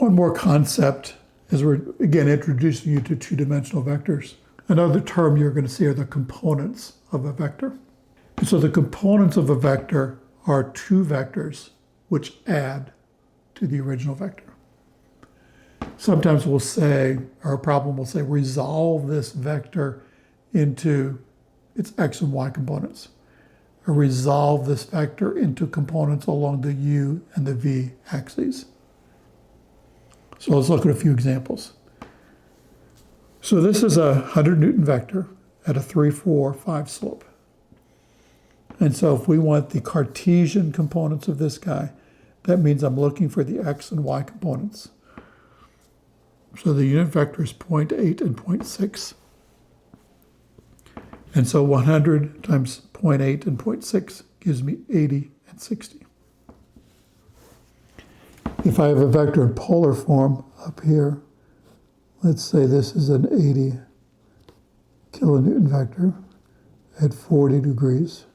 One more concept as we're, again, introducing you to two-dimensional vectors. Another term you're going to see are the components of a vector. And so the components of a vector are two vectors which add to the original vector. Sometimes we'll say, or a problem will say, resolve this vector into its x and y components, or resolve this vector into components along the u and the v axes. So let's look at a few examples. So this is a 100 Newton vector at a 3, 4, 5 slope. And so if we want the Cartesian components of this guy, that means I'm looking for the x and y components. So the unit vector is 0.8 and 0.6. And so 100 times 0.8 and 0.6 gives me 80 and 60. If I have a vector in polar form up here, let's say this is an 80 kilonewton vector at 40 degrees,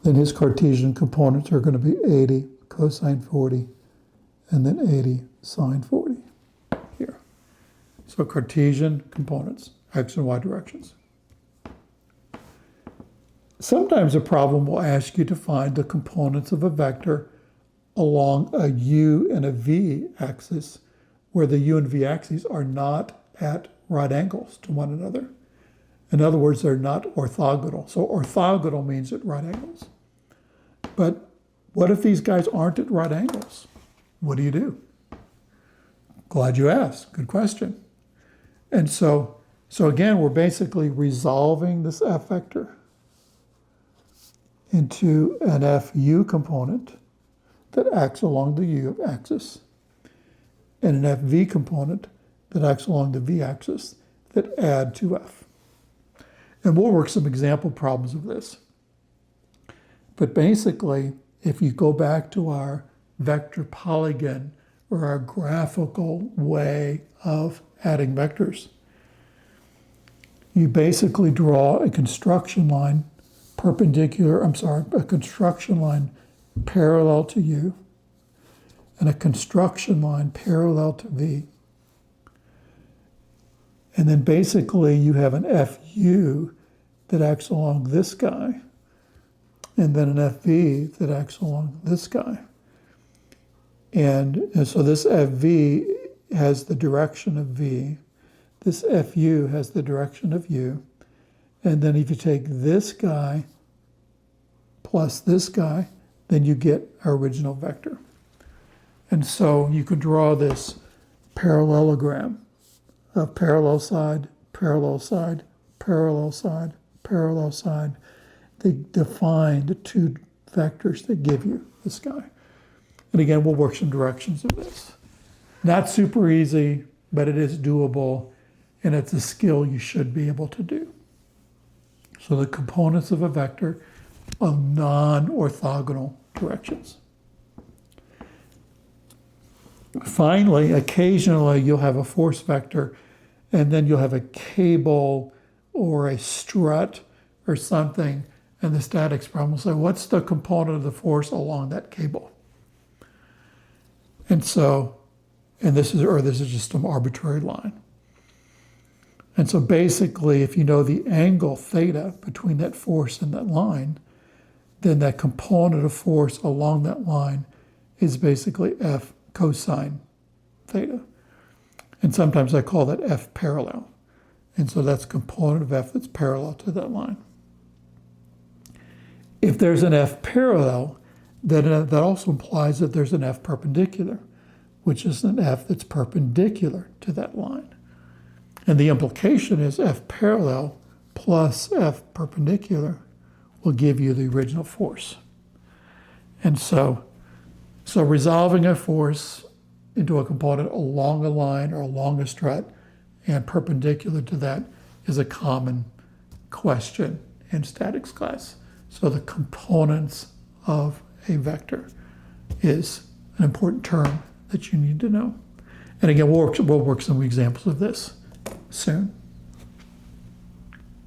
then his Cartesian components are going to be 80 cosine 40 and then 80 sine 40 here. So Cartesian components, x and y directions. Sometimes a problem will ask you to find the components of a vector along a u and a v axis where the u and v axes are not at right angles to one another. In other words, they're not orthogonal. So orthogonal means at right angles. But what if these guys aren't at right angles? What do? Glad you asked. Good question. And so again, we're basically resolving this f vector into an fu component that acts along the u axis and an fv component that acts along the v axis that add to f. And we'll work some example problems of this. But basically, if you go back to our vector polygon or our graphical way of adding vectors, you basically draw a construction line a construction line parallel to u and a construction line parallel to v. And then basically you have an fu that acts along this guy and then an fv that acts along this guy. And so this fv has the direction of v, this fu has the direction of u, and then if you take this guy plus this guy, then you get our original vector. And so you could draw this parallelogram of parallel side, parallel side, parallel side, parallel side. They define the two vectors that give you this guy. And again, we'll work some directions of this. Not super easy, but it is doable, and it's a skill you should be able to do. So the components of a vector of non-orthogonal directions. Finally, occasionally you'll have a force vector, and then you'll have a cable or a strut or something, and the statics problem will say, what's the component of the force along that cable? And so, this is just some arbitrary line. And so basically, if you know the angle theta between that force and that line, then that component of force along that line is basically F cosine theta. And sometimes I call that F parallel. And so that's a component of F that's parallel to that line. If there's an F parallel, then that also implies that there's an F perpendicular, which is an F that's perpendicular to that line. And the implication is F parallel plus F perpendicular will give you the original force. And so resolving a force into a component along a line or along a strut and perpendicular to that is a common question in statics class. So the components of a vector is an important term that you need to know. And again, we'll work some examples of this soon.